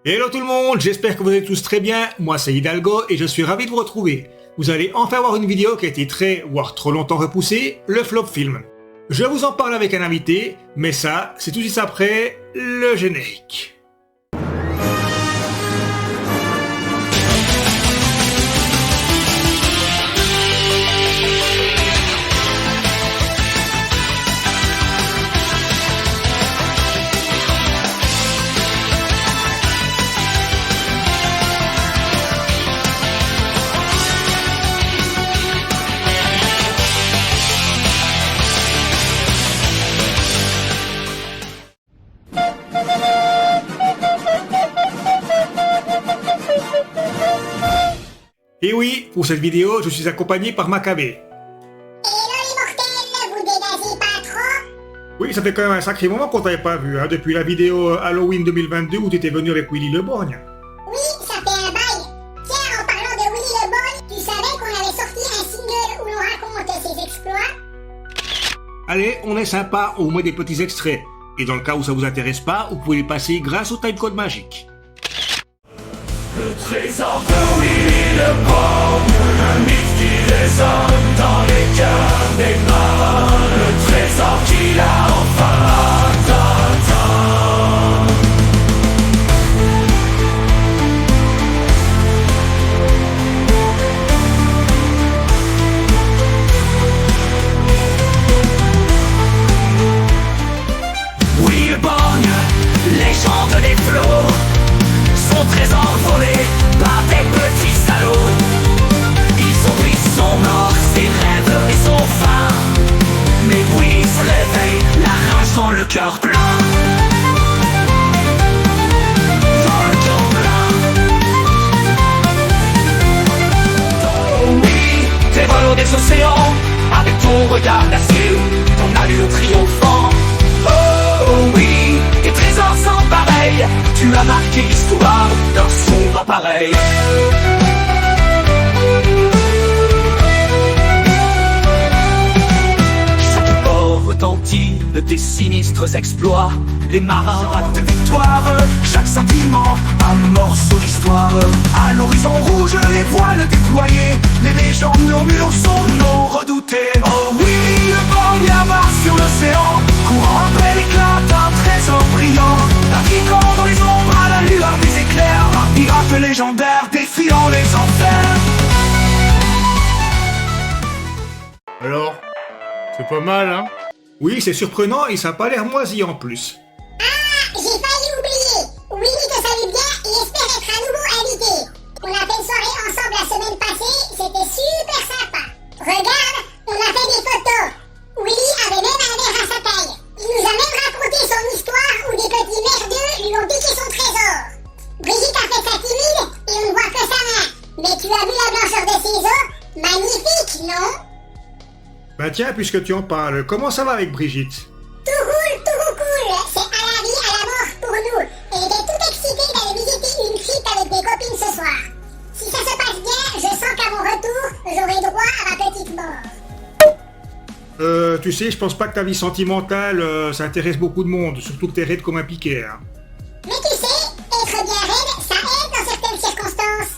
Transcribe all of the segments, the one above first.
Hello tout le monde, j'espère que vous allez tous très bien. Moi c'est Hidalgo et je suis ravi de vous retrouver. Vous allez enfin voir une vidéo qui a été très, voire trop longtemps repoussée, le flop film. Je vous en parle avec un invité, mais ça, c'est tout de suite après le générique. Et oui, pour cette vidéo, je suis accompagné par Maccabée. Hello les mortels, vous dégagez pas trop? Oui, ça fait quand même un sacré moment qu'on t'avait pas vu, depuis la vidéo Halloween 2022 où t'étais venu avec Willy Le Borgne. Oui, ça fait un bail. Tiens, en parlant de Willy Le Borgne, tu savais qu'on avait sorti un single où l'on raconte ses exploits? Allez, on est sympa, au moins des petits extraits. Et dans le cas où ça vous intéresse pas, vous pouvez les passer grâce au timecode magique. Le trésor de Willy Le Borgne, un mythe qui résonne dans les cœurs des marins, le trésor qu'il a enfin atteint. Willy Le Borgne, légende des flots, son trésor volé par des petits salauds. Ils ont pris son or, ses rêves et son faim. Mais oui, il se réveille, la rage dans le cœur plein. Dans le cœur plein. Oh oui, t'es volé des océans, avec ton regard d'acier, ton allure triomphant. Oh oui, tes trésors sans pareil, tu as marqué l'histoire d'un sombre appareil. Chaque port retentit de tes sinistres exploits, les marins râlent de victoire, chaque sentiment amorce l'histoire. À l'horizon rouge, les voiles déployés, les légendes murmurent son nom redouté. Oh oui, le Borgne avare sur l'océan, courant après l'éclat d'un trésor brillant, naviguant dans les ombres à la lueur des éclairs, un pirate légendaire défiant les enfers. Alors, c'est pas mal, hein? Oui, c'est surprenant et ça a pas l'air moisi en plus. Ah, j'ai failli oublier. Willy te salue bien et espère être à nouveau invité. On a fait une soirée ensemble la semaine passée, c'était super sympa. Regarde, on a fait des photos. Willy avait même un verre à sa taille. Il nous a même raconté son histoire où des petits merdeux lui ont piqué son trésor. Brigitte a fait sa timide et on ne voit que sa main. Mais tu as vu la blancheur de ses os? Magnifique, non? Bah tiens, puisque tu en parles, comment ça va avec Brigitte? Tout cool. C'est à la vie, à la mort pour nous. Elle était toute excitée d'aller visiter une crypte avec des copines ce soir. Si ça se passe bien, je sens qu'à mon retour, j'aurai droit à ma petite mort. Tu sais, je pense pas que ta vie sentimentale, ça intéresse beaucoup de monde, surtout que t'es raide comme un piquet, hein. Mais tu sais, être bien raide, ça aide dans certaines circonstances.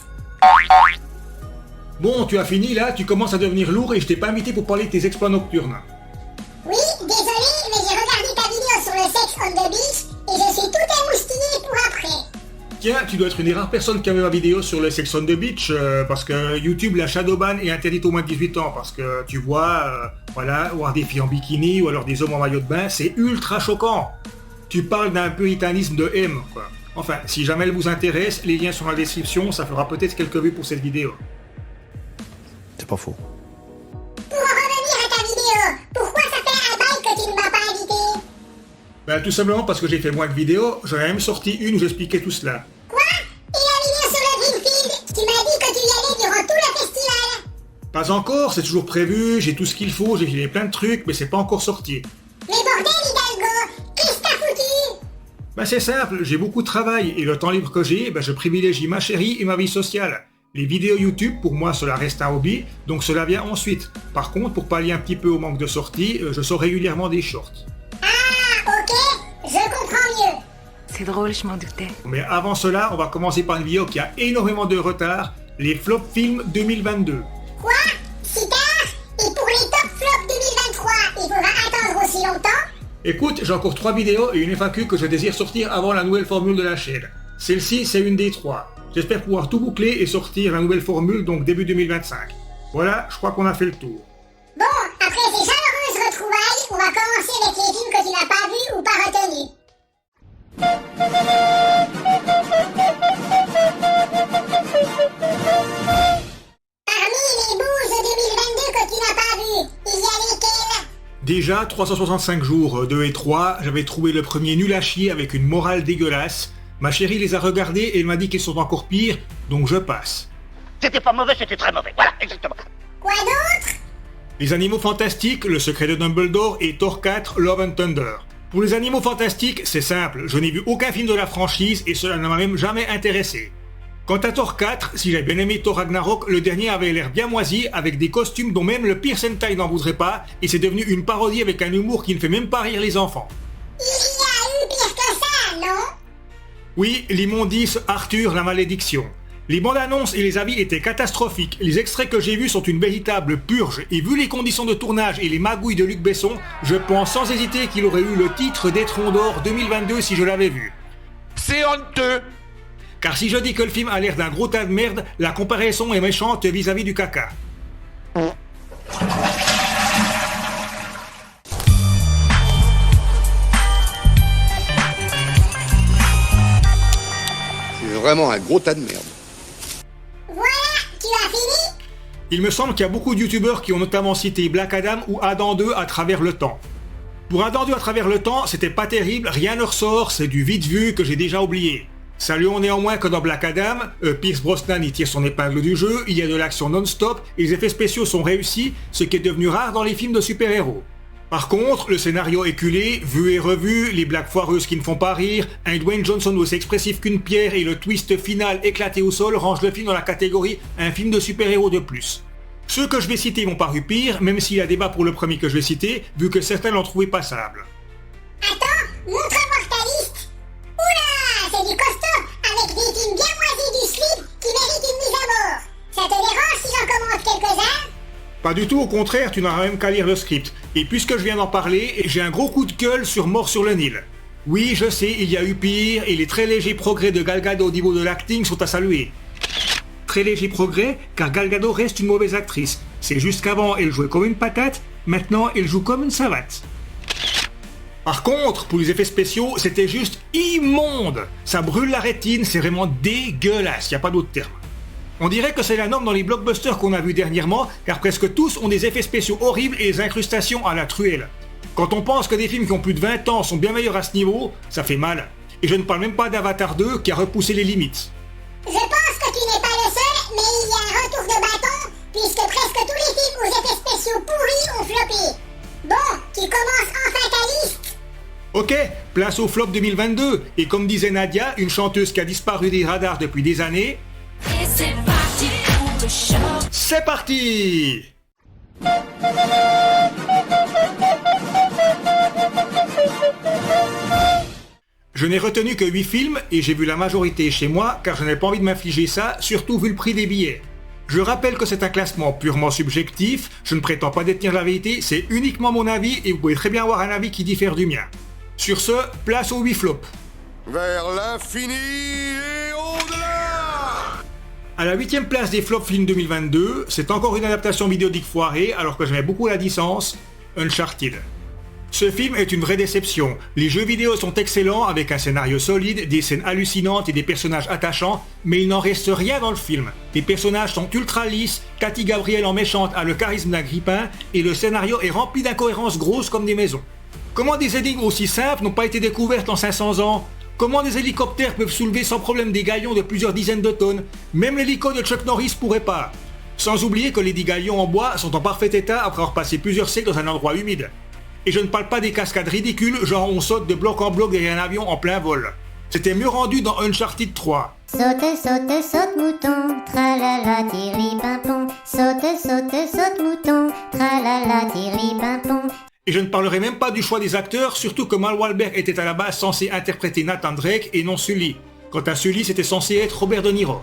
Bon, tu as fini là, tu commences à devenir lourd et je t'ai pas invité pour parler de tes exploits nocturnes. Oui, désolé, mais j'ai regardé ta vidéo sur le sex on the beach et je suis tout émoustillé pour après. Tiens, tu dois être une des rares personnes qui a vu ma vidéo sur le Sex on the Beach, parce que YouTube, la shadowban est interdite au moins de 18 ans, parce que tu vois, voilà, voir des filles en bikini ou alors des hommes en maillot de bain, c'est ultra choquant. Tu parles d'un puritanisme de M, quoi. Enfin, si jamais elle vous intéresse, les liens sont dans la description, ça fera peut-être quelques vues pour cette vidéo. C'est pas faux. Pour en revenir à ta vidéo, pourquoi ça fait un bail que tu ne m'as pas invité? Ben, tout simplement parce que j'ai fait moins de vidéos, j'en ai même sorti une où j'expliquais tout cela. Quoi? Et la vidéo sur le Greenfield? Tu m'as dit que tu y allais durant tout le festival. Pas encore, c'est toujours prévu, j'ai tout ce qu'il faut, j'ai filé plein de trucs, mais c'est pas encore sorti. Mais bordel Hidalgo, qu'est-ce que t'as foutu? Ben c'est simple, j'ai beaucoup de travail, et le temps libre que j'ai, ben je privilégie ma chérie et ma vie sociale. Les vidéos YouTube, pour moi, cela reste un hobby, donc cela vient ensuite. Par contre, pour pallier un petit peu au manque de sorties, je sors régulièrement des shorts. Ah, ok, je comprends mieux. C'est drôle, je m'en doutais. Mais avant cela, on va commencer par une vidéo qui a énormément de retard, les flop films 2022. Quoi? Si tard? Et pour les top flops 2023, il faudra attendre aussi longtemps? Écoute, j'ai encore 3 vidéos et une FAQ que je désire sortir avant la nouvelle formule de la chaîne. Celle-ci, c'est une des 3. J'espère pouvoir tout boucler et sortir la nouvelle formule, donc début 2025. Voilà, je crois qu'on a fait le tour. Bon, après ces chaleureuses retrouvailles, on va commencer avec les films que tu n'as pas vus ou pas retenus. Parmi les 12 2022 que tu n'as pas vus, il y a lesquels? Déjà, 365 jours 2 et 3, j'avais trouvé le premier nul à chier avec une morale dégueulasse. Ma chérie les a regardés et elle m'a dit qu'ils sont encore pires, donc je passe. C'était pas mauvais, c'était très mauvais. Voilà, exactement. Quoi d'autre? Les Animaux Fantastiques, Le Secret de Dumbledore et Thor 4, Love and Thunder. Pour les Animaux Fantastiques, c'est simple, je n'ai vu aucun film de la franchise et cela ne m'a même jamais intéressé. Quant à Thor 4, si j'ai bien aimé Thor Ragnarok, le dernier avait l'air bien moisi avec des costumes dont même le pire Sentai n'en voudrait pas et c'est devenu une parodie avec un humour qui ne fait même pas rire les enfants. Il y a eu pire que ça, non? Oui, l'immondice Arthur la malédiction. Les bandes annonces et les avis étaient catastrophiques. Les extraits que j'ai vus sont une véritable purge. Et vu les conditions de tournage et les magouilles de Luc Besson, je pense sans hésiter qu'il aurait eu le titre d'Étron d'Or 2022 si je l'avais vu. C'est honteux. Car si je dis que le film a l'air d'un gros tas de merde, la comparaison est méchante vis-à-vis du caca. C'est vraiment un gros tas de merde. Voilà, tu as fini? Il me semble qu'il y a beaucoup de youtubeurs qui ont notamment cité Black Adam ou Adam 2 à travers le temps. Pour Adam 2 à travers le temps, c'était pas terrible, rien ne ressort, c'est du vite vu que j'ai déjà oublié. Saluons néanmoins que dans Black Adam, Pierce Brosnan y tire son épingle du jeu, il y a de l'action non-stop, et les effets spéciaux sont réussis, ce qui est devenu rare dans les films de super-héros. Par contre, le scénario éculé, vu et revu, les blagues foireuses qui ne font pas rire, un Dwayne Johnson aussi expressif qu'une pierre et le twist final éclaté au sol rangent le film dans la catégorie un film de super-héros de plus. Ceux que je vais citer m'ont paru pire, même s'il y a débat pour le premier que je vais citer, vu que certains l'ont trouvé passable. Attends, montre-moi ta liste. Oula, c'est du costaud, avec des films bien moisis du slip qui méritent une mise à mort. Ça te dérange si j'en commente quelques-uns? Pas du tout, au contraire, tu n'auras même qu'à lire le script. Et puisque je viens d'en parler, j'ai un gros coup de gueule sur Mort sur le Nil. Oui, je sais, il y a eu pire, et les très légers progrès de Gal Gadot au niveau de l'acting sont à saluer. Très léger progrès, car Gal Gadot reste une mauvaise actrice. C'est juste qu'avant, elle jouait comme une patate, maintenant, elle joue comme une savate. Par contre, pour les effets spéciaux, c'était juste immonde. Ça brûle la rétine, c'est vraiment dégueulasse, y a pas d'autre terme. On dirait que c'est la norme dans les blockbusters qu'on a vus dernièrement, car presque tous ont des effets spéciaux horribles et des incrustations à la truelle. Quand on pense que des films qui ont plus de 20 ans sont bien meilleurs à ce niveau, ça fait mal. Et je ne parle même pas d'Avatar 2 qui a repoussé les limites. Je pense que tu n'es pas le seul, mais il y a un retour de bâton, puisque presque tous les films aux effets spéciaux pourris ont floppé. Bon, tu commences enfin ta liste. Ok, place au flop 2022, et comme disait Nadia, une chanteuse qui a disparu des radars depuis des années... Et c'est parti pour le show. C'est parti! Je n'ai retenu que 8 films et j'ai vu la majorité chez moi car je n'ai pas envie de m'infliger ça, surtout vu le prix des billets. Je rappelle que c'est un classement purement subjectif, je ne prétends pas détenir la vérité, c'est uniquement mon avis et vous pouvez très bien avoir un avis qui diffère du mien. Sur ce, place aux 8 flops. Vers l'infini et au-delà. À la 8ème place des flops films 2022, c'est encore une adaptation vidéoludique foirée alors que j'aimais beaucoup la licence, Uncharted. Ce film est une vraie déception. Les jeux vidéo sont excellents avec un scénario solide, des scènes hallucinantes et des personnages attachants, mais il n'en reste rien dans le film. Les personnages sont ultra lisses, Cathy Gabriel en méchante a le charisme d'un grippin et le scénario est rempli d'incohérences grosses comme des maisons. Comment des énigmes aussi simples n'ont pas été découvertes en 500 ans? Comment des hélicoptères peuvent soulever sans problème des galions de plusieurs dizaines de tonnes? Même l'hélico de Chuck Norris pourrait pas. Sans oublier que les 10 galions en bois sont en parfait état après avoir passé plusieurs siècles dans un endroit humide. Et je ne parle pas des cascades ridicules, genre on saute de bloc en bloc derrière un avion en plein vol. C'était mieux rendu dans Uncharted 3. Saute, saute, saute mouton, tralala, tiri pimpon. Saute, saute, saute mouton, tralala, tiri pimpon. Et je ne parlerai même pas du choix des acteurs, surtout que Mark Wahlberg était à la base censé interpréter Nathan Drake et non Sully. Quant à Sully, c'était censé être Robert De Niro.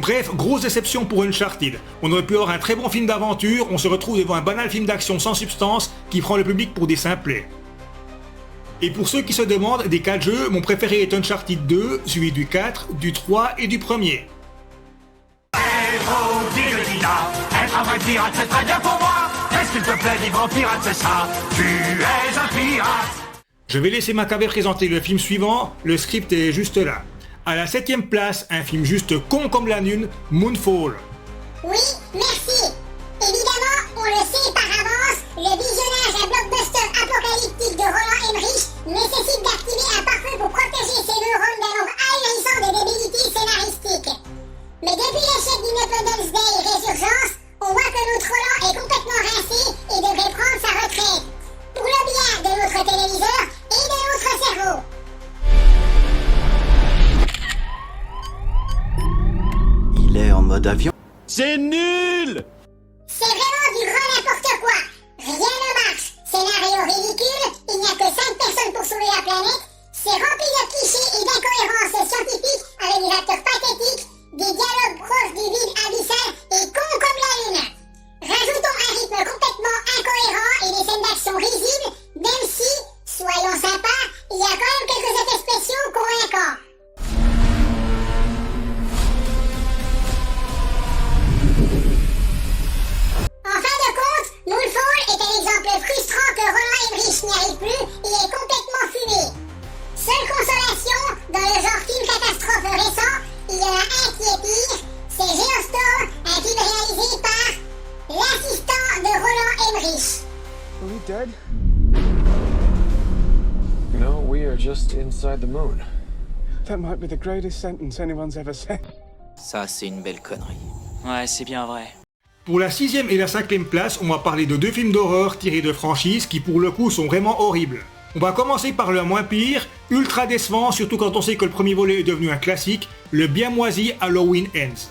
Bref, grosse déception pour Uncharted. On aurait pu avoir un très bon film d'aventure, on se retrouve devant un banal film d'action sans substance qui prend le public pour des simplets. Et pour ceux qui se demandent, des 4 jeux, mon préféré est Uncharted 2, suivi du 4, du 3 et du premier. Être un vrai pirate, c'est très bien pour moi. Qu'est-ce qu'il te plaît, vivre en pirate, c'est ça. Tu es un pirate. Je vais laisser Maccabée présenter le film suivant, le script est juste là. À la 7ème place, un film juste con comme la lune, Moonfall. Oui, merci. Évidemment, on le sait par avance, le visionnage d'un blockbuster apocalyptique de Roland Emmerich nécessite d'activer un parfum pour protéger ses neurones d'un nombre ahurissant de débilités scénaristiques. Mais depuis l'échec d'Independence Day et Résurgence, on voit que notre Roland est complètement rincé et devrait prendre sa retraite. Pour le bien de notre téléviseur et de notre cerveau. Il est en mode avion. C'est nul! C'est vraiment du grand n'importe quoi. Rien ne marche. Scénario ridicule, il n'y a que 5 personnes pour sauver la planète. C'est rempli de clichés et d'incohérences scientifiques avec des acteurs pathétiques, des dialogues proches du vide abyssal et cons comme la lune. Rajoutons un rythme complètement incohérent et des scènes d'action risibles, même si, soyons sympas, il y a quand même quelques effets spéciaux convaincants. En fin de compte, Moonfall est un exemple frustrant que Roland Emmerich n'y arrive plus et est complètement fumé. Seule consolation, dans le genre film catastrophe récent, il y en a un qui est pire, c'est Geostorm, un film réalisé par l'assistant de Roland Emmerich. Are we dead? No, we are just inside the moon. That might be the greatest sentence anyone's ever said. Ça, c'est une belle connerie. Ouais, c'est bien vrai. Pour la 6ème et la 5ème place, on va parler de 2 films d'horreur tirés de franchises qui pour le coup sont vraiment horribles. On va commencer par le moins pire, ultra décevant, surtout quand on sait que le premier volet est devenu un classique, le bien moisi Halloween Ends.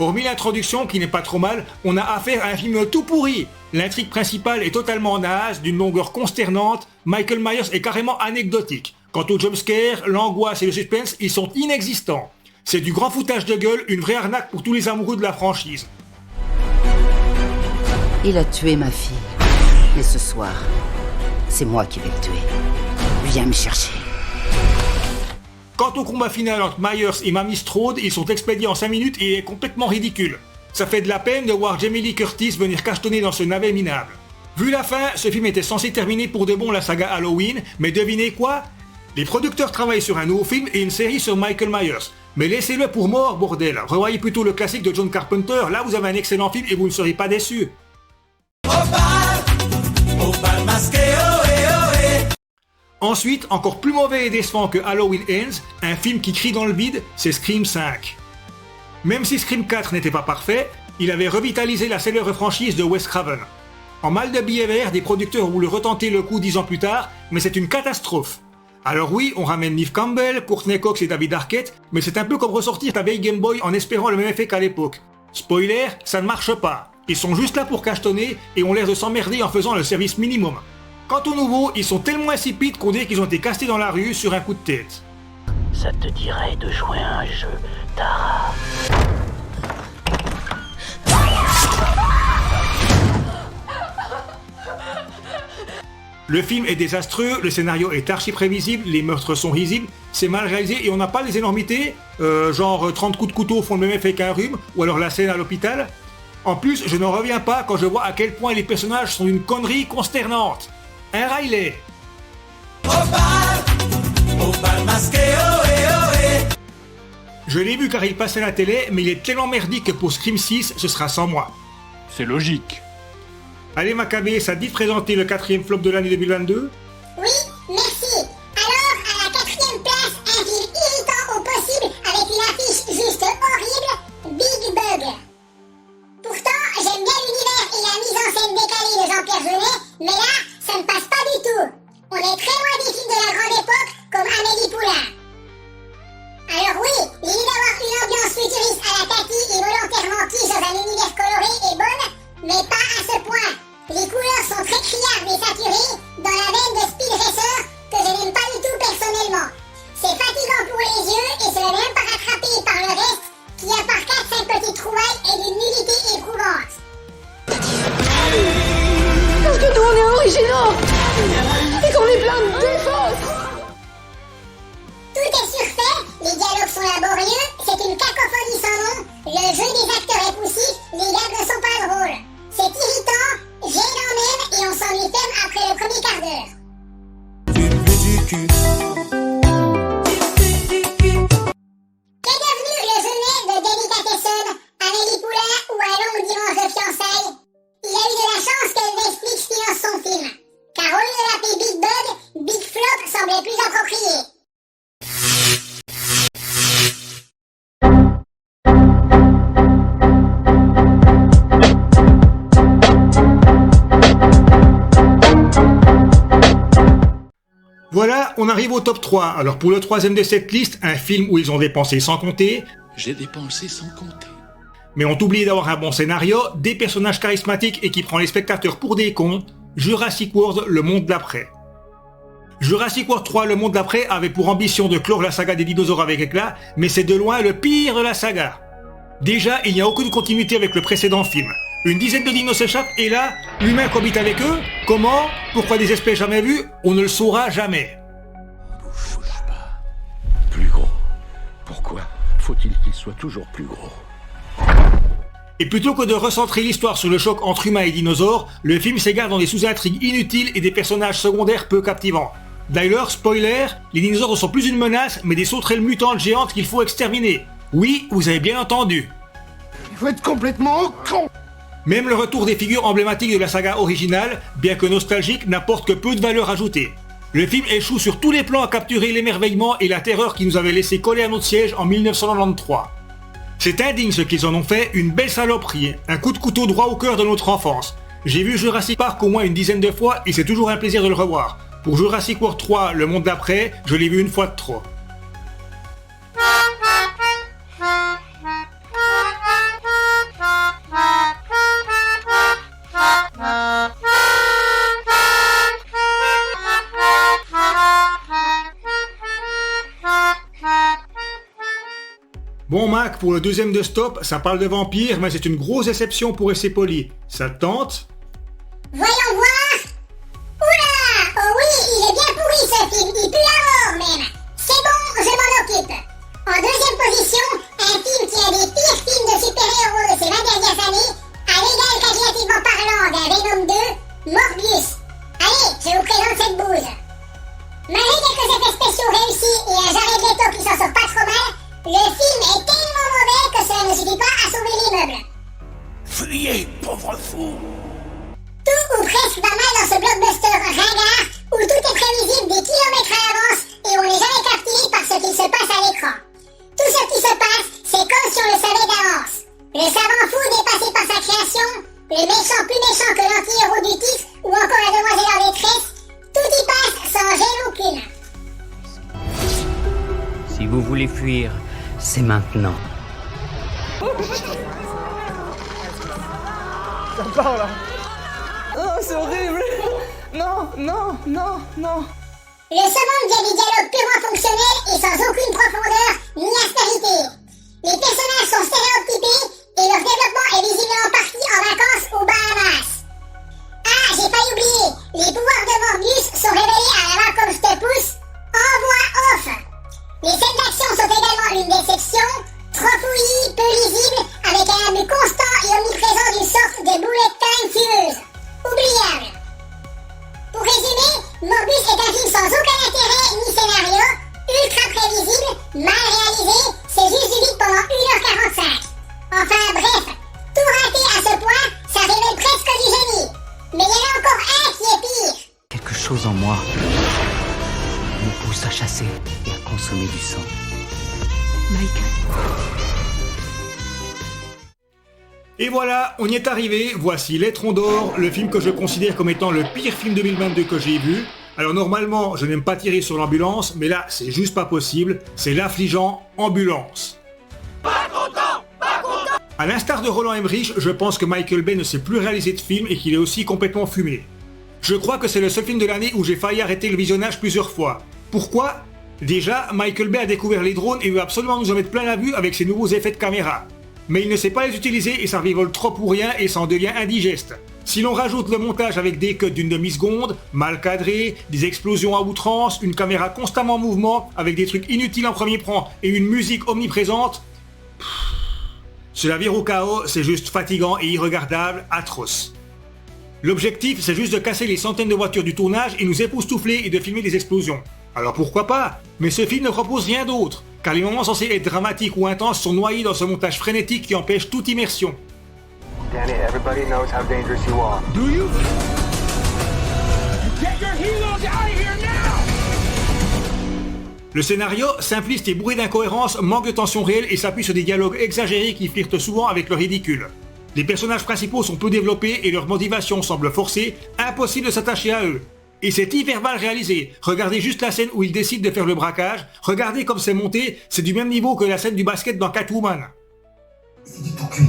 Hormis l'introduction qui n'est pas trop mal, on a affaire à un film tout pourri. L'intrigue principale est totalement naze, d'une longueur consternante, Michael Myers est carrément anecdotique. Quant au jumpscare, l'angoisse et le suspense, ils sont inexistants. C'est du grand foutage de gueule, une vraie arnaque pour tous les amoureux de la franchise. Il a tué ma fille. Et ce soir, c'est moi qui vais le tuer. Viens me chercher. Quant au combat final entre Myers et Mamie Strode, ils sont expédiés en 5 minutes et est complètement ridicule. Ça fait de la peine de voir Jamie Lee Curtis venir cachetonner dans ce navet minable. Vu la fin, ce film était censé terminer pour de bon la saga Halloween, mais devinez quoi? Les producteurs travaillent sur un nouveau film et une série sur Michael Myers. Mais laissez-le pour mort, bordel. Revoyez plutôt le classique de John Carpenter, là vous avez un excellent film et vous ne serez pas déçus. Ensuite, encore plus mauvais et décevant que Halloween Ends, un film qui crie dans le vide, c'est Scream 5. Même si Scream 4 n'était pas parfait, il avait revitalisé la célèbre franchise de Wes Craven. En mal de billets verts, des producteurs ont voulu retenter le coup 10 ans plus tard, mais c'est une catastrophe. Alors oui, on ramène Neve Campbell, Courtney Cox et David Arquette, mais c'est un peu comme ressortir ta vieille Game Boy en espérant le même effet qu'à l'époque. Spoiler, ça ne marche pas. Ils sont juste là pour cachetonner et ont l'air de s'emmerder en faisant le service minimum. Quant aux nouveaux, ils sont tellement insipides qu'on dirait qu'ils ont été castés dans la rue sur un coup de tête. Ça te dirait de jouer à un jeu, Tara? Le film est désastreux, le scénario est archi prévisible, les meurtres sont risibles, c'est mal réalisé et on n'a pas les énormités, genre 30 coups de couteau font le même effet qu'un rhume, ou alors la scène à l'hôpital. En plus, je n'en reviens pas quand je vois à quel point les personnages sont d'une connerie consternante. Un Riley. Je l'ai vu car il passait à la télé, mais il est tellement merdique que pour Scream 6, ce sera sans moi. C'est logique. Allez Maccabée, ça te dit de présenter le 4e flop de l'année 2022 ? Oui, merci. Alors, à la 4e place, un film irritant au possible avec une affiche juste horrible, Big Bug. Pourtant, j'aime bien l'univers et la mise en scène décalée de Jean-Pierre Jeunet, mais là, ça ne passe pas du tout. On est très loin des films de la grande époque, comme Amélie Poulain. Alors oui, l'idée d'avoir une ambiance futuriste à la Tati et volontairement quiche dans un univers coloré est bonne, mais pas à ce point. Les couleurs sont très criardes et capturé dans la veine de Speed Racer que je n'aime pas du tout personnellement. C'est fatigant pour les yeux et ce n'est même pas rattrapé par le reste qui a par 4-5 petites trouvailles et d'une nullité éprouvante. Parce que nous on est originaux et qu'on est plein de défense. Tout est surfait, les dialogues sont laborieux, c'est une cacophonie sans nom, le jeu des acteurs est poussif, les gags ne sont pas drôles. C'est irritant, gênant même et on s'ennuie ferme après le premier quart d'heure. Qu'est devenu le jeunet de Delicatessen, Amélie Poulain ou Un long dimanche de fiançailles? Il a eu de la chance que Netflix finance son film, car au lieu de l'appeler Big Bug, Big Flop semblait plus approprié. Voilà, on arrive au top 3. Alors pour le troisième de cette liste, un film où ils ont dépensé sans compter. J'ai dépensé sans compter. Mais ont oublié d'avoir un bon scénario, des personnages charismatiques et qui prend les spectateurs pour des cons. Jurassic World, le monde d'après. Jurassic World 3, le monde d'après avait pour ambition de clore la saga des dinosaures avec éclat, mais c'est de loin le pire de la saga. Déjà, il n'y a aucune continuité avec le précédent film. Une dizaine de dinos s'échappent et là, l'humain cohabite avec eux. Comment? Pourquoi des espèces jamais vues? On ne le saura jamais. On ne touche pas. Plus gros. Pourquoi faut-il qu'il soit toujours plus gros? Et plutôt que de recentrer l'histoire sur le choc entre humains et dinosaures, le film s'égare dans des sous-intrigues inutiles et des personnages secondaires peu captivants. D'ailleurs, spoiler, les dinosaures ne sont plus une menace, mais des sauterelles mutantes géantes qu'il faut exterminer. Oui, vous avez bien entendu. Il faut être complètement con. Même le retour des figures emblématiques de la saga originale, bien que nostalgique, n'apporte que peu de valeur ajoutée. Le film échoue sur tous les plans à capturer l'émerveillement et la terreur qui nous avait laissé coller à notre siège en 1993. C'est indigne ce qu'ils en ont fait, une belle saloperie, un coup de couteau droit au cœur de notre enfance. J'ai vu Jurassic Park au moins une dizaine de fois et c'est toujours un plaisir de le revoir. Pour Jurassic World 3, le monde d'après, je l'ai vu une fois de trop. Bon Mac, pour le deuxième de Stop, ça parle de vampires, mais c'est une grosse déception pour rester poli. Ça te tente? Voyons voir. Oula! Oh oui, il est bien pourri ce film, il pue la mort même. C'est bon, je m'en occupe. En deuxième position, un film qui est un des pires films de super-héros de ces 20 dernières années, à l'égal qualitativement parlant d'un Venom 2, Morbius. Allez, je vous présente cette bouse. Malgré quelques effets spéciaux réussis et un Jared Leto qui s'en sort pas trop mal, le film est tellement mauvais que cela ne suffit pas à sauver l'immeuble. Fuyez, pauvre fou. Tout ou presque pas mal dans ce blockbuster ringard où tout est prévisible des kilomètres à l'avance et on n'est jamais captivé par ce qui se passe à l'écran. Tout ce qui se passe, c'est comme si on le savait d'avance. Le savant fou dépassé par sa création, le méchant plus méchant que l'anti-héros du titre ou encore la demoiselle en détresse, tout y passe sans gêne aucune. Si vous voulez fuir, c'est maintenant. Ça part là. Oh, c'est horrible. Non, non, non, non. Le summum vient des dialogues purement fonctionnels et sans aucune profondeur ni aspérité. Les personnages sont stéréotypés et leur développement est visiblement parti en vacances aux Bahamas. Ah, j'ai failli oublier, les pouvoirs de Morbius sont révélés à la main comme je te pousse, en voix off. Les scènes d'action sont également une déception, trop fouillis, peu lisibles, avec un abus constant et omniprésent d'une sorte de bullet time fumeuse. Oubliable. Pour résumer, Morbius est un film sans aucun intérêt ni scénario, ultra prévisible, mal réalisé, c'est juste du vide pendant 1h45. Enfin bref, tout raté à ce point, ça révèle presque du génie. Mais il y en a encore un qui est pire. Quelque chose en moi me pousse à chasser et à consommer du sang. Michael. Et voilà, on y est arrivé, voici Les Troncs d'Or, le film que je considère comme étant le pire film 2022 que j'ai vu. Alors normalement, je n'aime pas tirer sur l'ambulance, mais là, c'est juste pas possible, c'est l'affligeant Ambulance. Pas content, pas content. À l'instar de Roland Emmerich, je pense que Michael Bay ne sait plus réaliser de films et qu'il est aussi complètement fumé. Je crois que c'est le seul film de l'année où j'ai failli arrêter le visionnage plusieurs fois. Pourquoi ? Déjà, Michael Bay a découvert les drones et veut absolument nous en mettre plein la vue avec ses nouveaux effets de caméra. Mais il ne sait pas les utiliser et ça rigole trop pour rien et ça en devient indigeste. Si l'on rajoute le montage avec des cuts d'une demi-seconde, mal cadrés, des explosions à outrance, une caméra constamment en mouvement, avec des trucs inutiles en premier plan et une musique omniprésente, cela vire au chaos, c'est juste fatigant et irregardable, atroce. L'objectif, c'est juste de casser les centaines de voitures du tournage et nous époustoufler et de filmer des explosions. Alors pourquoi pas ? Mais ce film ne propose rien d'autre, car les moments censés être dramatiques ou intenses sont noyés dans ce montage frénétique qui empêche toute immersion. Danny, everybody knows how dangerous you are. Do you? Get your heroes out of here now! Le scénario, simpliste et bourré d'incohérences, manque de tension réelle et s'appuie sur des dialogues exagérés qui flirtent souvent avec le ridicule. Les personnages principaux sont peu développés et leur motivation semble forcée, impossible de s'attacher à eux. Et c'est hyper mal réalisé. Regardez juste la scène où ils décident de faire le braquage, regardez comme c'est monté, c'est du même niveau que la scène du basket dans Catwoman. C'est du tout cuit.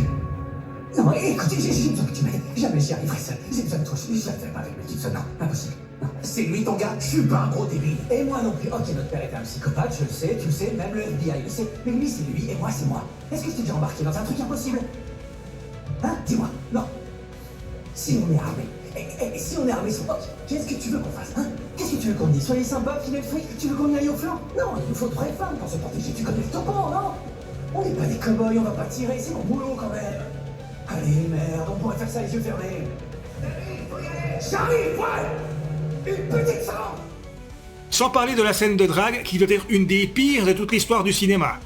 Non, écoutez, j'ai besoin que tu m'aides. Jamais j'y arriverai seul. J'ai besoin de toi. Je ne ferai pas avec Mel Gibson. Non, impossible. Non, c'est lui ton gars. Je suis pas un gros débile. Et moi non plus. Ok, notre père était un psychopathe, je le sais, tu le sais, même le FBI le sait. Mais lui, c'est lui et moi, c'est moi. Est-ce que je t'ai déjà embarqué dans un truc impossible? Hein? Dis-moi. Non. Si on est armé. Et si on est armé sans pote, qu'est-ce que tu veux qu'on fasse, hein? Qu'est-ce que tu veux qu'on dise? Soyez sympa, filer le fric? Tu veux qu'on y aille au flanc? Non, il nous faut de vraies femmes pour se protéger. Tu connais le topo, non? On n'est pas des cow-boys, on va pas tirer, c'est mon boulot quand même. Allez, merde, on pourrait faire ça les yeux fermés. J'arrive, ouais! Une petite sang! Sans parler de la scène de drague qui doit être une des pires de toute l'histoire du cinéma.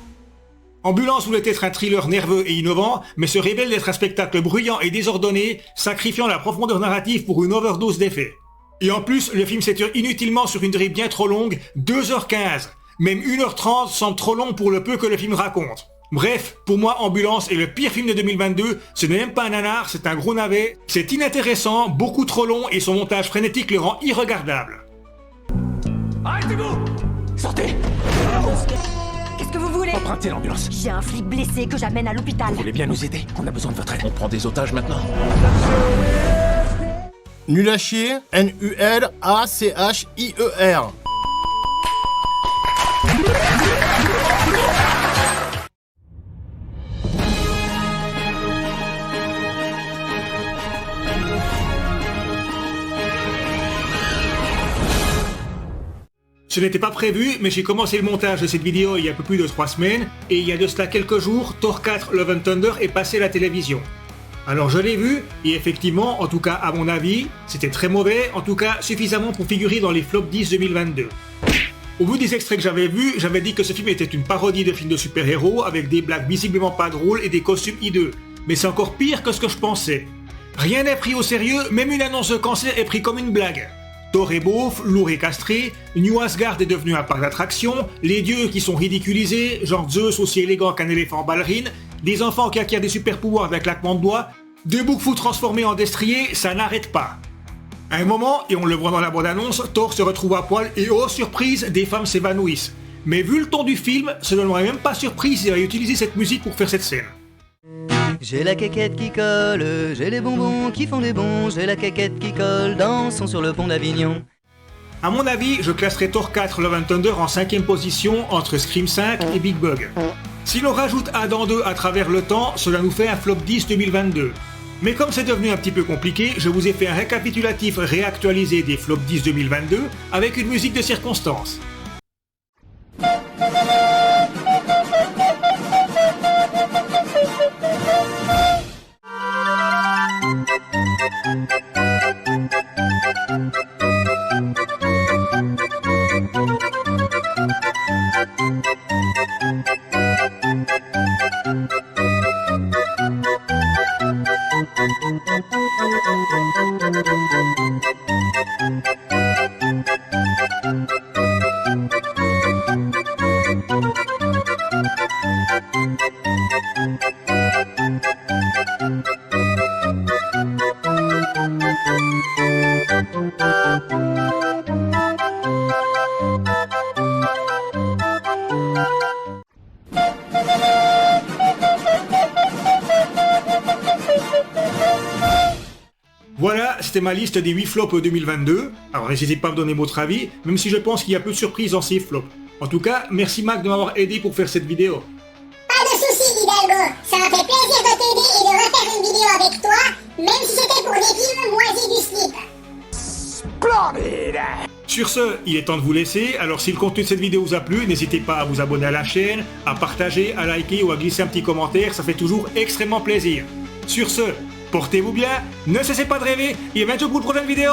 Ambulance voulait être un thriller nerveux et innovant, mais se révèle d'être un spectacle bruyant et désordonné, sacrifiant la profondeur narrative pour une overdose d'effets. Et en plus, le film s'étire inutilement sur une durée bien trop longue, 2h15. Même 1h30 semble trop long pour le peu que le film raconte. Bref, pour moi, Ambulance est le pire film de 2022, ce n'est même pas un nanar, c'est un gros navet, c'est inintéressant, beaucoup trop long et son montage frénétique le rend irregardable. Arrêtez-vous! Sortez! Qu'est-ce que vous voulez? Empruntez l'ambulance. J'ai un flic blessé que j'amène à l'hôpital. Vous voulez bien nous aider? On a besoin de votre aide. On prend des otages maintenant. Nul à chier, N-U-L-A-C-H-I-E-R. Ce n'était pas prévu, mais j'ai commencé le montage de cette vidéo il y a un peu plus de 3 semaines, et il y a de cela quelques jours, Thor 4 Love and Thunder est passé à la télévision. Alors je l'ai vu, et effectivement, en tout cas à mon avis, c'était très mauvais, en tout cas suffisamment pour figurer dans les flops 10 2022. Au bout des extraits que j'avais vus, j'avais dit que ce film était une parodie de film de super-héros, avec des blagues visiblement pas drôles et des costumes hideux. Mais c'est encore pire que ce que je pensais. Rien n'est pris au sérieux, même une annonce de cancer est prise comme une blague. Thor est beauf, lourd et castré, New Asgard est devenu un parc d'attractions, les dieux qui sont ridiculisés, genre Zeus aussi élégant qu'un éléphant ballerine, des enfants qui acquièrent des super pouvoirs d'un claquement de doigts, deux Bigfoot transformés en destriers, ça n'arrête pas. À un moment, et on le voit dans la bande-annonce, Thor se retrouve à poil et oh surprise, des femmes s'évanouissent. Mais vu le ton du film, ça ne m'aurait même pas surpris s'il avait utilisé cette musique pour faire cette scène. J'ai la quéquette qui colle, j'ai les bonbons qui font des bons, j'ai la quéquette qui colle, dansons sur le pont d'Avignon. A mon avis, je classerai Thor 4 Love and Thunder en 5ème position entre Scream 5 et Big Bug. Si l'on rajoute Adam 2 à travers le temps, cela nous fait un flop 10 2022. Mais comme c'est devenu un petit peu compliqué, je vous ai fait un récapitulatif réactualisé des flops 10 2022 avec une musique de circonstance. c'était ma liste des 8 flops 2022. Alors n'hésitez pas à me donner votre avis, même si je pense qu'il y a peu de surprises dans ces flops. En tout cas, merci Mac de m'avoir aidé pour faire cette vidéo. Pas de soucis, Hidalgo. Ça m'a fait plaisir de t'aider et de refaire une vidéo avec toi, même si c'était pour des films moisis du slip. Splendide! Sur ce, il est temps de vous laisser, alors si le contenu de cette vidéo vous a plu, n'hésitez pas à vous abonner à la chaîne, à partager, à liker ou à glisser un petit commentaire, ça fait toujours extrêmement plaisir. Sur ce, portez-vous bien, ne cessez pas de rêver, et à bientôt pour une prochaine vidéo.